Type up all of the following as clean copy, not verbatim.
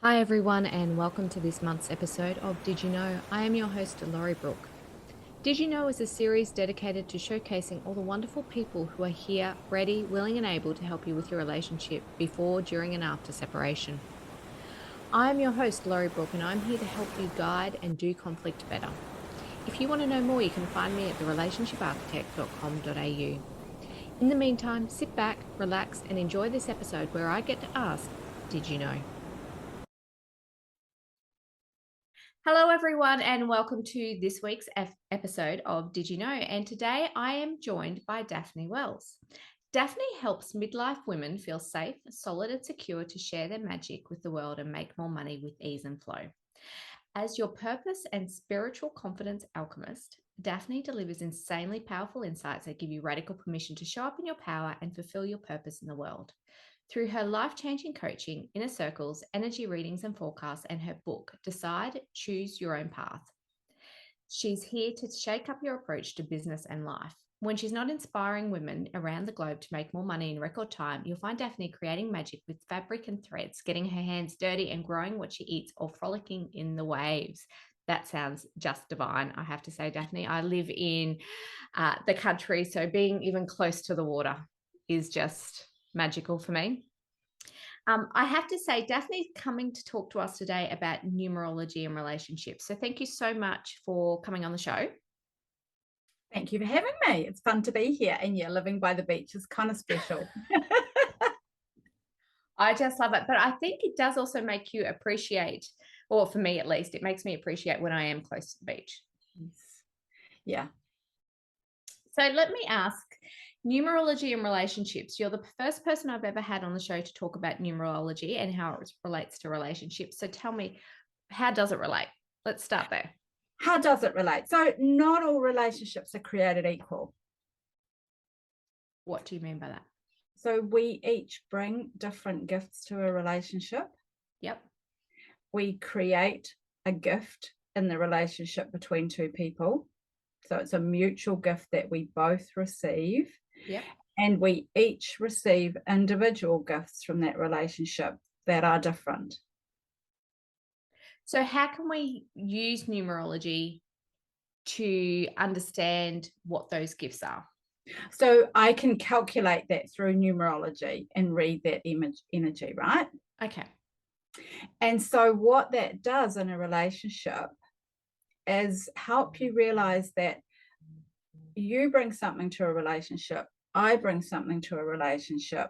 Hi, everyone, and welcome to this month's episode of Did You Know? I am your host, Laurie Brooke. Did You Know is a series dedicated to showcasing all the wonderful people who are here, ready, willing, and able to help you with your relationship before, during, and after separation. I am your host, Laurie Brooke, and I'm here to help you guide and do conflict better. If you want to know more, you can find me at therelationshiparchitect.com.au. In the meantime, sit back, relax, and enjoy this episode where I get to ask, Did you know? Hello, everyone, and welcome to this week's episode of Did You Know? And today I am joined by Daphne Wells. Daphne helps midlife women feel safe, solid, and secure to share their magic with the world and make more money with ease and flow. As your purpose and spiritual confidence alchemist, Daphne delivers insanely powerful insights that give you radical permission to show up in your power and fulfill your purpose in the world. Through her life-changing coaching, inner circles, energy readings and forecasts, and her book, Decide, Choose Your Own Path, she's here to shake up your approach to business and life. When she's not inspiring women around the globe to make more money in record time, you'll find Daphne creating magic with fabric and threads, getting her hands dirty and growing what she eats, or frolicking in the waves. That sounds just divine, I have to say, Daphne. I live in the country, so being even close to the water is just magical for me. I have to say, Daphne's coming to talk to us today about numerology and relationships. So thank you so much for coming on the show. Thank you for having me. It's fun to be here. And yeah, living by the beach is kind of special. I just love it. But I think it does also make you appreciate, or for me at least, it makes me appreciate when I am close to the beach. Yes. Yeah. So let me ask, numerology and relationships. You're the first person I've ever had on the show to talk about numerology and how it relates to relationships. So tell me, how does it relate? Let's start there. How does it relate? So, not all relationships are created equal. What do you mean by that? So, we each bring different gifts to a relationship. Yep. We create a gift in the relationship between two people. So, it's a mutual gift that we both receive. Yep. And we each receive individual gifts from that relationship that are different. So how can we use numerology to understand what those gifts are? So I can calculate that through numerology and read that energy, right? Okay. And so what that does in a relationship is help you realize that you bring something to a relationship, I bring something to a relationship.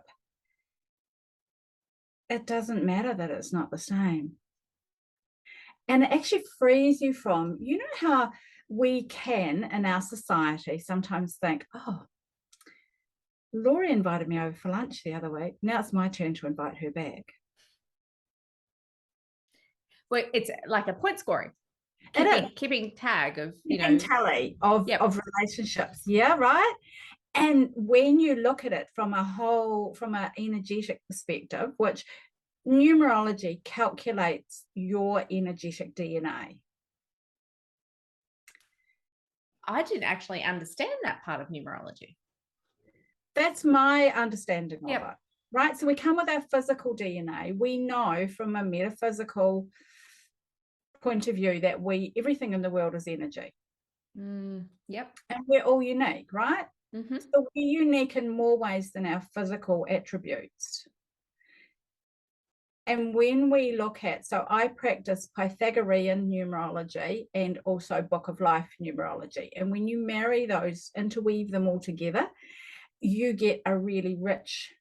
It doesn't matter that it's not the same. And it actually frees you from, you know, how we can in our society sometimes think, oh, Laurie invited me over for lunch the other week. Now it's my turn to invite her back. Well, it's like a point scoring, It is. keeping tag of, you And know, tally yep. of relationships. Yeah, right. And when you look at it from an energetic perspective, which numerology calculates your energetic DNA. I didn't actually understand that part of numerology. That's my understanding of Yep. it. Right. So we come with our physical DNA. We know from a metaphysical point of view that everything in the world is energy. Yep. And we're all unique, right? Mm-hmm. So we're unique in more ways than our physical attributes. And when we look at, so I practice Pythagorean numerology and also Book of Life numerology. And when you marry those, interweave them all together, you get a really rich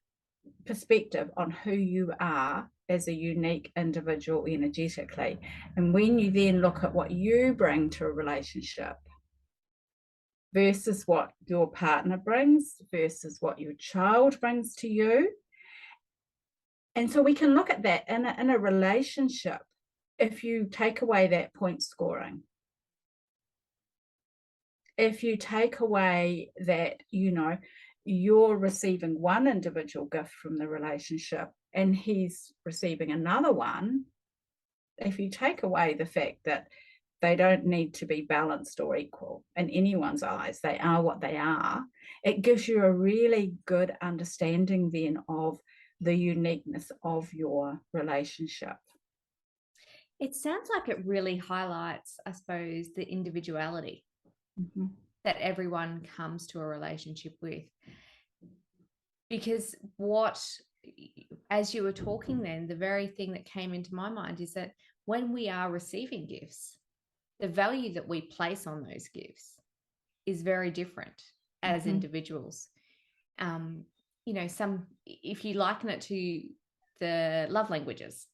perspective on who you are as a unique individual energetically. And when you then look at what you bring to a relationship versus what your partner brings versus what your child brings to you. And so we can look at that in a relationship. If you take away that point scoring, if you take away that, you know, you're receiving one individual gift from the relationship and he's receiving another one, if you take away the fact that they don't need to be balanced or equal in anyone's eyes, they are what they are, it gives you a really good understanding then of the uniqueness of your relationship. It sounds like it really highlights, I suppose, the individuality Mhm. that everyone comes to a relationship with. Because as you were talking then, the very thing that came into my mind is that when we are receiving gifts, the value that we place on those gifts is very different as Mhm. individuals. If you liken it to the love languages,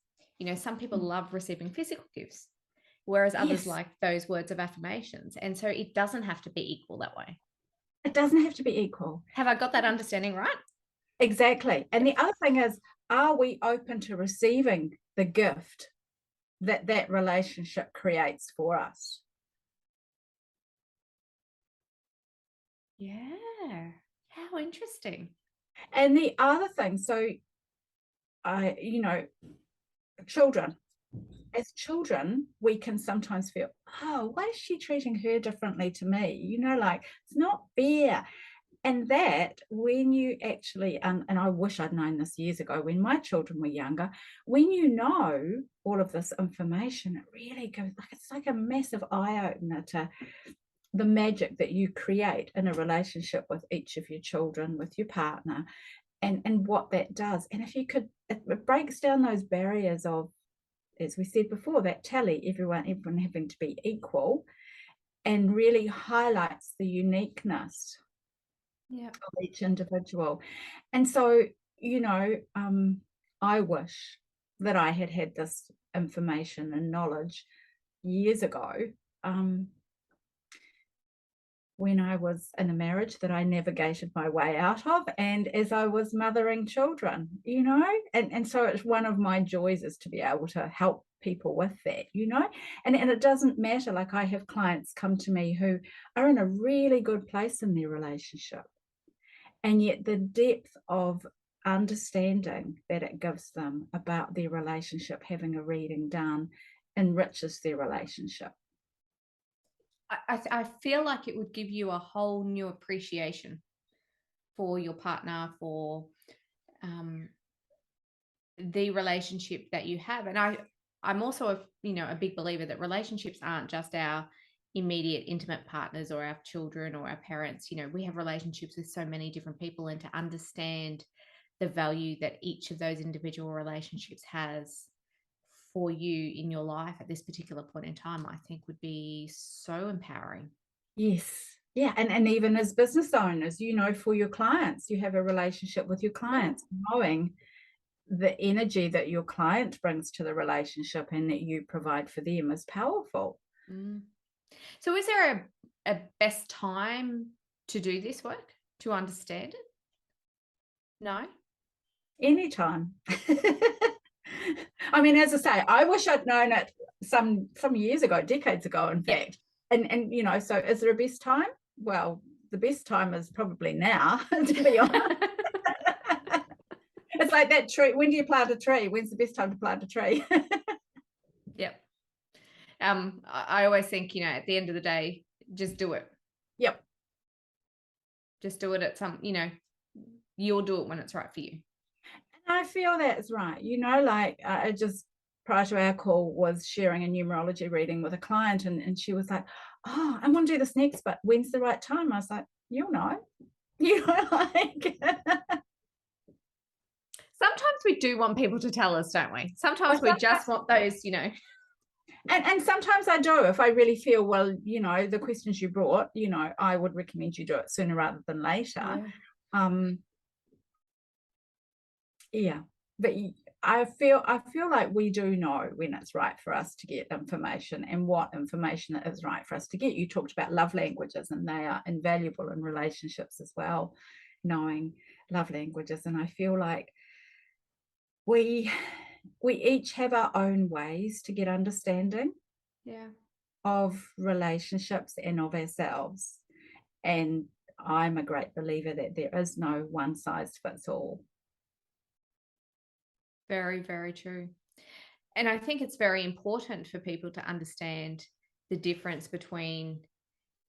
some people Mm. love receiving physical gifts, whereas others Yes, like those words of affirmations. And so it doesn't have to be equal that way. it doesn't have to be equal. Have I got that understanding right? Exactly. And Yep. the other thing is, are we open to receiving the gift that that relationship creates for us? Yeah. How interesting. And the other thing, so I, children, as children, we can sometimes feel, oh, why is she treating her differently to me? Like it's not fair. And that when you actually, and I wish I'd known this years ago when my children were younger, when you know all of this information, it really goes like it's like a massive eye opener to the magic that you create in a relationship with each of your children, with your partner, and what that does. And if you could, it breaks down those barriers of, as we said before, that tally, everyone having to be equal, and really highlights the uniqueness Yeah. of each individual. And so, you know, I wish that I had had this information and knowledge years ago, um, when I was in a marriage that I navigated my way out of, and as I was mothering children. And so it's one of my joys is to be able to help people with that. And it doesn't matter. Like I have clients come to me who are in a really good place in their relationship, and yet the depth of understanding that it gives them about their relationship, having a reading done, enriches their relationship. I feel like it would give you a whole new appreciation for your partner, for um, the relationship that you have. And I'm also a big believer that relationships aren't just our immediate intimate partners or our children or our parents. We have relationships with so many different people, and to understand the value that each of those individual relationships has for you in your life at this particular point in time, I think would be so empowering. Yes. Yeah. And even as business owners, for your clients, you have a relationship with your Yeah. clients, knowing the energy that your client brings to the relationship and that you provide for them is powerful. Mm. So is there a best time to do this work, to understand it? No? Anytime. I mean, as I say, I wish I'd known it some years ago, decades ago, in Yeah. fact. And so is there a best time? Well, the best time is probably now, to be honest. It's like that tree. When do you plant a tree? When's the best time to plant a tree? Yep. I always think, at the end of the day, just do it. Yep. Just do it at you'll do it when it's right for you. And I feel that's right. Like I just prior to our call was sharing a numerology reading with a client, and she was like, oh, I want to do this next, but when's the right time? I was like, you'll know. Like Sometimes we do want people to tell us, don't we? well, Sometimes we just want those, and sometimes I do if I really feel, well, the questions you brought, I would recommend you do it sooner rather than later. Yeah. Um, yeah, but I feel like we do know when it's right for us to get information and what information it is right for us to get. You talked about love languages, and they are invaluable in relationships as well, knowing love languages. And I feel like we each have our own ways to get understanding Yeah. of relationships and of ourselves. And I'm a great believer that there is no one size fits all. Very, very true. And I think it's very important for people to understand the difference between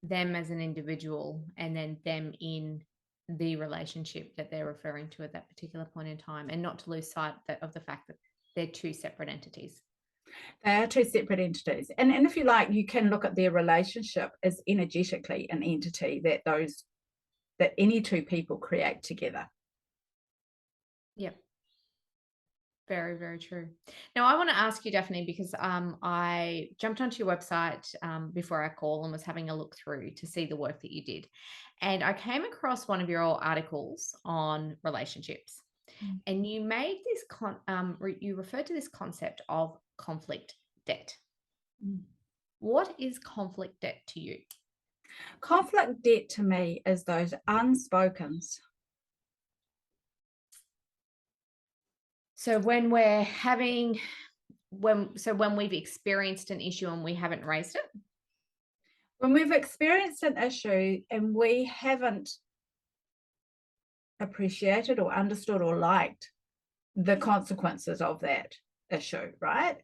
them as an individual and then them in the relationship that they're referring to at that particular point in time, and not to lose sight of the fact that they're two separate entities. They are two separate entities. And if you like, you can look at their relationship as energetically an entity that any two people create together. Yep. Very, very true. Now, I want to ask you, Daphne, because I jumped onto your website before our call and was having a look through to see the work that you did. And I came across one of your articles on relationships. Mm. And you made this, you referred to this concept of conflict debt. Mm. What is conflict debt to you? Conflict debt to me is those unspokens. So when we've experienced an issue and we haven't raised it? When we've experienced an issue and we haven't appreciated or understood or liked the consequences of that issue, right?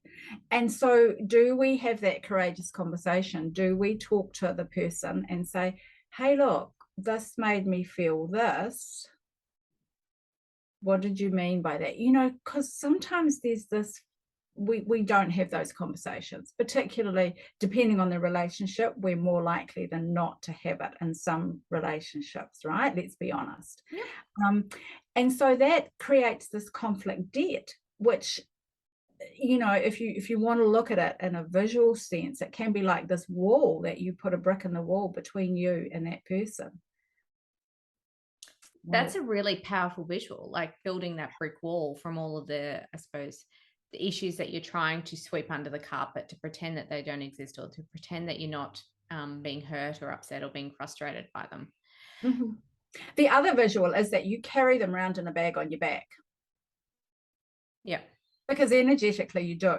And so do we have that courageous conversation? Do we talk to the person and say, hey, look, this made me feel this. What did you mean by that? Because sometimes there's this, we don't have those conversations, particularly depending on the relationship. We're more likely than not to have it in some relationships, right? Let's be honest. Yeah. And so that creates this conflict debt, which, if you want to look at it in a visual sense, it can be like this wall that you put a brick in the wall between you and that person. That's a really powerful visual, like building that brick wall from all of the, I suppose, the issues that you're trying to sweep under the carpet to pretend that they don't exist, or to pretend that you're not being hurt or upset or being frustrated by them. Mm-hmm. The other visual is that you carry them around in a bag on your back. Yeah. Because energetically you do.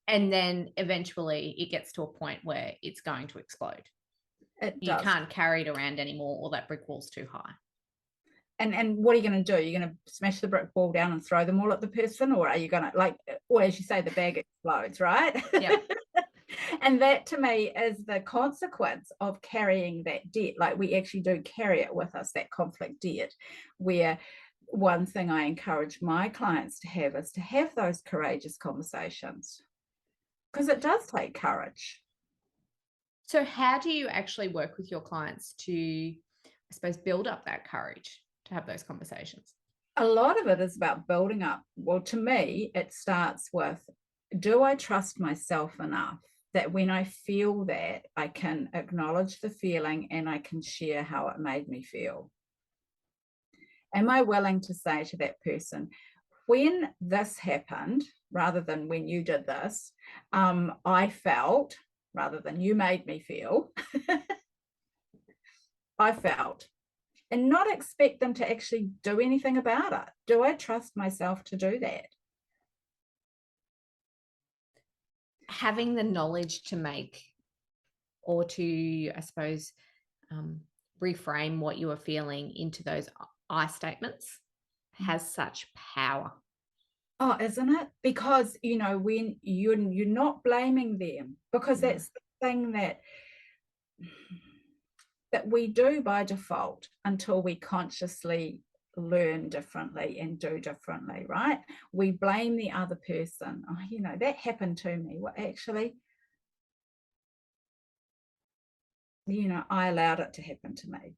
And then eventually it gets to a point where it's going to explode. You can't carry it around anymore, or that brick wall's too high. And what are you going to do? You're going to smash the brick wall down and throw them all at the person, or are you going to, or as you say, the bag explodes, right? Yeah. And that to me is the consequence of carrying that debt. Like, we actually do carry it with us, that conflict debt, where one thing I encourage my clients to have is to have those courageous conversations, because it does take courage. So how do you actually work with your clients to, I suppose, build up that courage to have those conversations? A lot of it is about building up. Well, to me, it starts with, do I trust myself enough that when I feel that, I can acknowledge the feeling and I can share how it made me feel? Am I willing to say to that person, when this happened, rather than when you did this, I felt, rather than you made me feel, I felt, and not expect them to actually do anything about it. Do I trust myself to do that? Having the knowledge to make, or to, I suppose, reframe what you are feeling into those I statements has such power. Oh, isn't it? Because, when you're not blaming them, because that's the thing that we do by default until we consciously learn differently and do differently, right? We blame the other person. Oh, that happened to me. Well, actually, I allowed it to happen to me,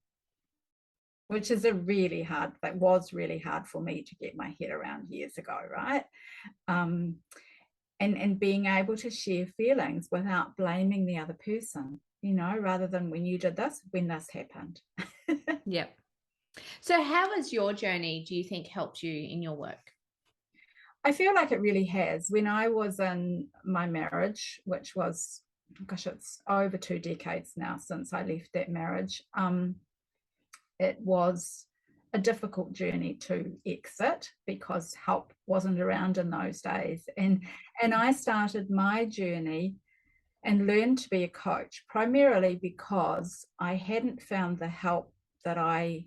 which is was really hard for me to get my head around years ago, right? And being able to share feelings without blaming the other person, rather than when you did this, when this happened. Yep. So how has your journey, do you think, helped you in your work? I feel like it really has. When I was in my marriage, which was, gosh, it's over 2 decades now since I left that marriage, it was a difficult journey to exit because help wasn't around in those days. And I started my journey and learned to be a coach, primarily because I hadn't found the help that I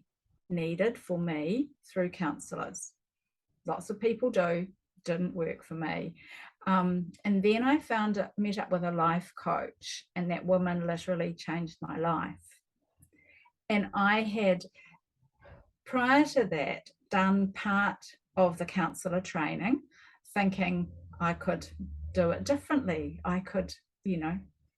needed for me through counsellors. Lots of people do, didn't work for me. And then I met up with a life coach, and that woman literally changed my life. And I had, prior to that, done part of the counsellor training, thinking I could do it differently. I could,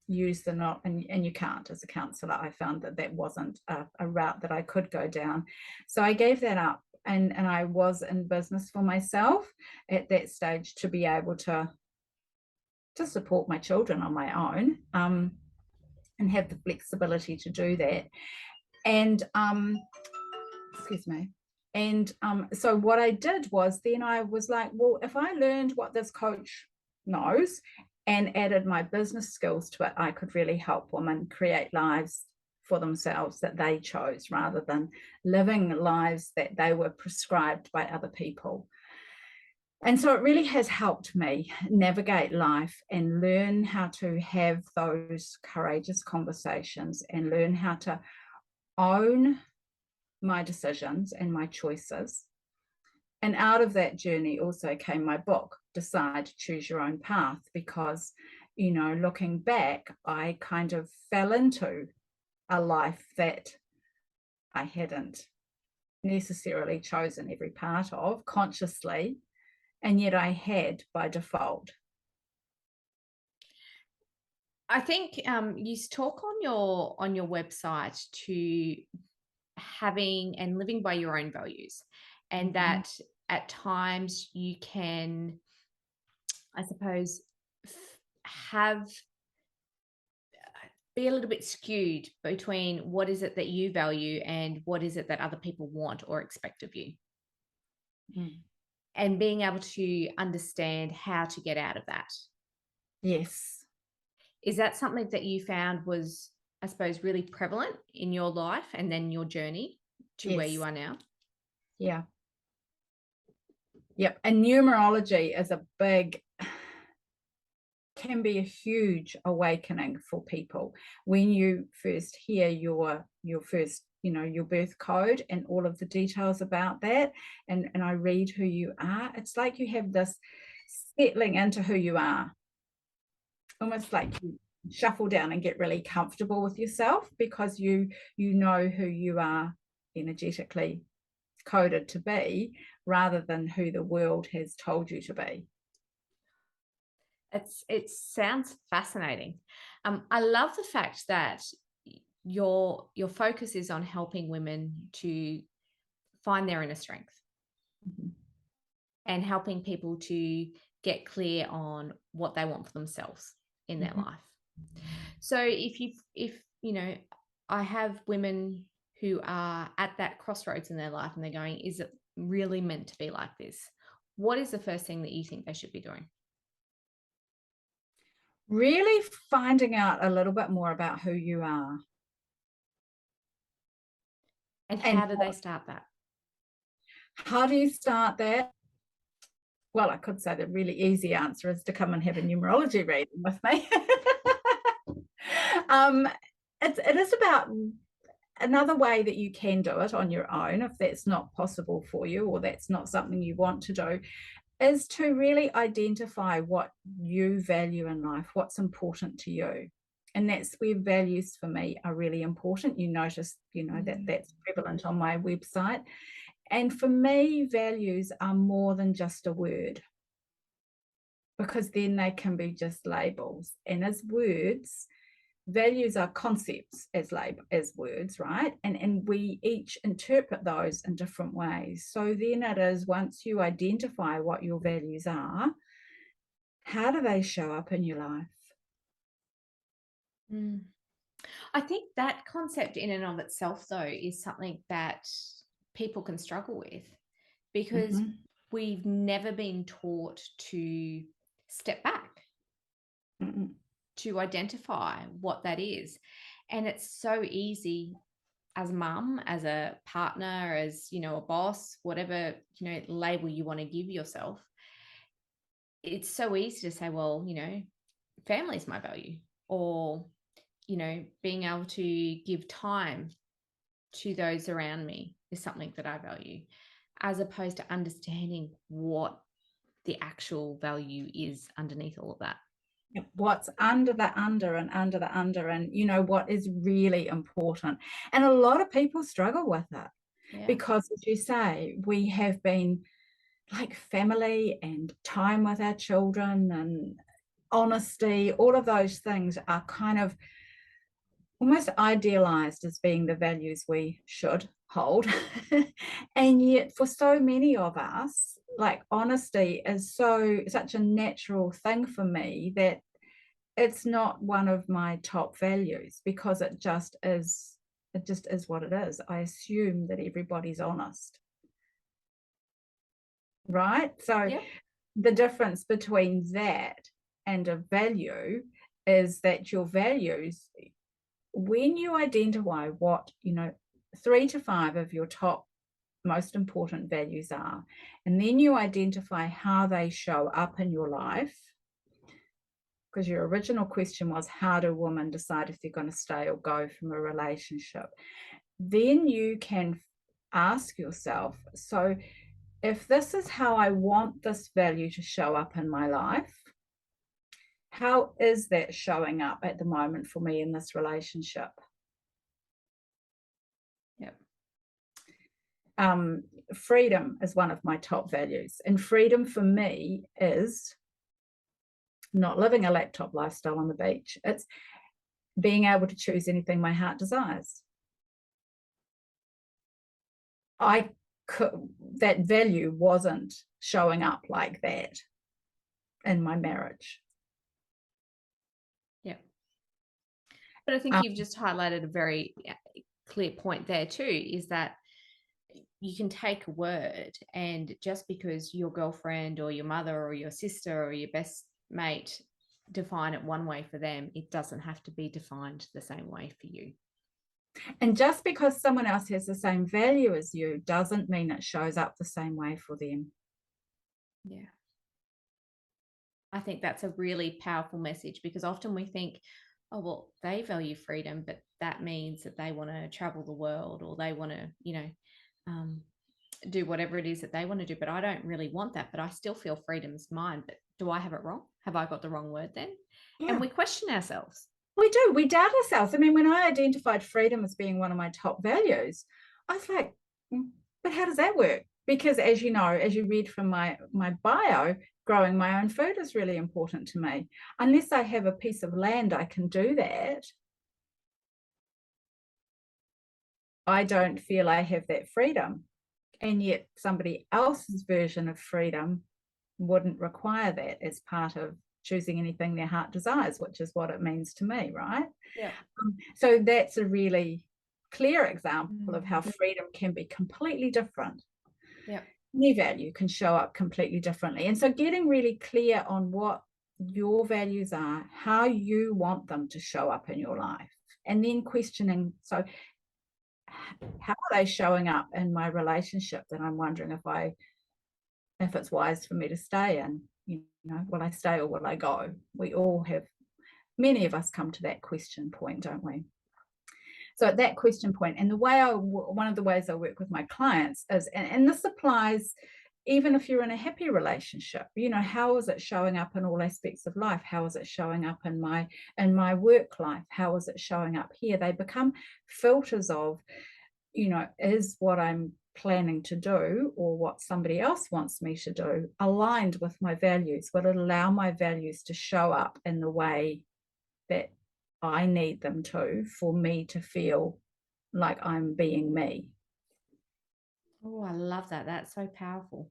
use the not, and you can't as a counsellor. I found that wasn't a route that I could go down. So I gave that up, and I was in business for myself at that stage to be able to support my children on my own, and have the flexibility to do that. And excuse me. And so what I did was, then I was like, well, if I learned what this coach knows and added my business skills to it, I could really help women create lives for themselves that they chose, rather than living lives that they were prescribed by other people. And so it really has helped me navigate life and learn how to have those courageous conversations and learn how to own my decisions and my choices. And out of that journey also came my book, Decide to Choose Your Own Path, because, looking back, I kind of fell into a life that I hadn't necessarily chosen every part of consciously, and yet I had by default. I think you talk on your website to having and living by your own values, and that at times you can, I suppose, be a little bit skewed between what is it that you value and what is it that other people want or expect of you. And being able to understand how to get out of that. Yes. Is that something that you found was, I suppose, really prevalent in your life and then your journey to where you are now? Yeah. Yep. And numerology is can be a huge awakening for people when you first hear your first, your birth code and all of the details about that. And I read who you are. It's like you have this settling into who you are, almost like you shuffle down and get really comfortable with yourself, because you know who you are energetically coded to be, rather than who the world has told you to be. It sounds fascinating. I love the fact that your focus is on helping women to find their inner strength, and helping people to get clear on what they want for themselves in their life. So if I have women who are at that crossroads in their life and they're going, is it really meant to be like this? What is the first thing that you think they should be doing? Really finding out a little bit more about who you are. And how do they start that? How do you start that? Well, I could say the really easy answer is to come and have a numerology reading with me. It is about another way that you can do it on your own, if that's not possible for you or that's not something you want to do, is to really identify what you value in life, what's important to you. And that's where values for me are really important. You notice, that's prevalent on my website. And for me, values are more than just a word, because then they can be just labels. And as words, values are concepts as words, right? And we each interpret those in different ways. So then it is, once you identify what your values are, how do they show up in your life? I think that concept in and of itself, though, is something that people can struggle with, because we've never been taught to step back, to identify what that is. And it's so easy as a mum, as a partner, as, a boss, whatever, label you want to give yourself. It's so easy to say, well, family is my value, or, being able to give time to those around me is something that I value, as opposed to understanding what the actual value is underneath all of that. What's under the under and under the under, and what is really important. And a lot of people struggle with it, because, as you say, we have been like family and time with our children and honesty, all of those things are kind of almost idealized as being the values we should hold. And yet for so many of us, like honesty is such a natural thing for me that it's not one of my top values, because it just is what it is. I assume that everybody's honest, right? So Yeah. the difference between that and a value is that your values, when you identify what 3 to 5 of your top most important values are, and then you identify how they show up in your life, because your original question was, how do women decide if they're going to stay or go from a relationship? Then you can ask yourself, so if this is how I want this value to show up in my life, how is that showing up at the moment for me in this relationship? Yep. Freedom is one of my top values, and freedom for me is not living a laptop lifestyle on the beach. It's being able to choose anything my heart desires. That value wasn't showing up like that in my marriage. Yeah. But I think you've just highlighted a very clear point there too, is that you can take a word, and just because your girlfriend or your mother or your sister or your best mate define it one way for them, it doesn't have to be defined the same way for you. And just because someone else has the same value as you doesn't mean it shows up the same way for them. Yeah. I think that's a really powerful message, because often we think, oh, well, they value freedom, but that means that they want to travel the world, or they want to, do whatever it is that they want to do. But I don't really want that, but I still feel freedom's mine. But do I have it wrong? Have I got the wrong word then? Yeah. And we question ourselves. We do. We doubt ourselves. I mean, when I identified freedom as being one of my top values, I was like, but how does that work? Because as you know, as you read from my bio, growing my own food is really important to me. Unless I have a piece of land I can do that, I don't feel I have that freedom. And yet somebody else's version of freedom wouldn't require that as part of choosing anything their heart desires, which is what it means to me, right? Yeah. So that's a really clear example of how freedom can be completely different. Yeah. Any value can show up completely differently. And so getting really clear on what your values are, how you want them to show up in your life, and then questioning, so how are they showing up in my relationship that I'm wondering if it's wise for me to stay in? Will I stay or will I go? We all have, many of us come to that question point, don't we? So at that question point, and one of the ways I work with my clients is, and this applies even if you're in a happy relationship, how is it showing up in all aspects of life? How is it showing up in my work life? How is it showing up here? They become filters of, is what I'm planning to do or what somebody else wants me to do aligned with my values? Will it allow my values to show up in the way that I need them to, for me to feel like I'm being me? Oh, I love that. That's so powerful.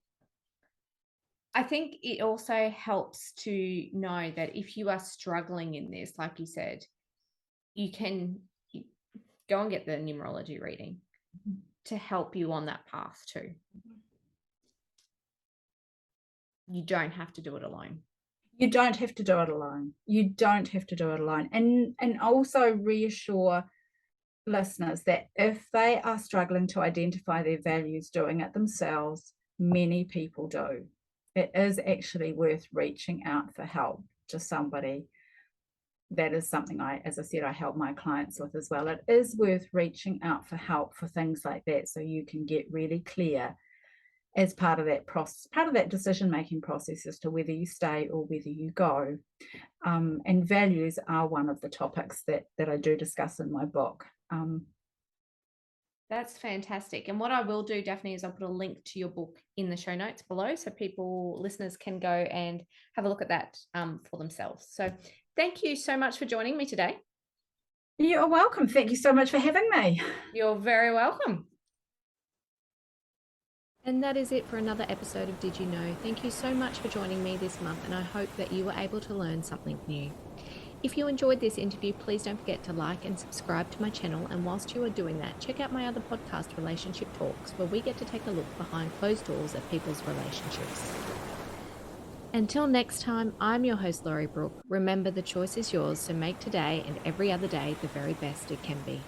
I think it also helps to know that if you are struggling in this, like you said, you can go and get the numerology reading to help you on that path too. You don't have to do it alone. You don't have to do it alone. You don't have to do it alone. And also reassure listeners that if they are struggling to identify their values doing it themselves, many people do. It is actually worth reaching out for help to somebody. That is something as I said, I help my clients with as well. It is worth reaching out for help for things like that, so you can get really clear as part of that process, part of that decision-making process as to whether you stay or whether you go. And values are one of the topics that I do discuss in my book. That's fantastic. And what I will do, Daphne, is I'll put a link to your book in the show notes below so listeners can go and have a look at that for themselves. So thank you so much for joining me today. You're welcome. Thank you so much for having me. You're very welcome. And that is it for another episode of Did You Know? Thank you so much for joining me this month, and I hope that you were able to learn something new. If you enjoyed this interview, please don't forget to like and subscribe to my channel. And whilst you are doing that, check out my other podcast, Relationship Talks, where we get to take a look behind closed doors at people's relationships. Until next time, I'm your host, Laurie Brooke. Remember, the choice is yours, so make today and every other day the very best it can be.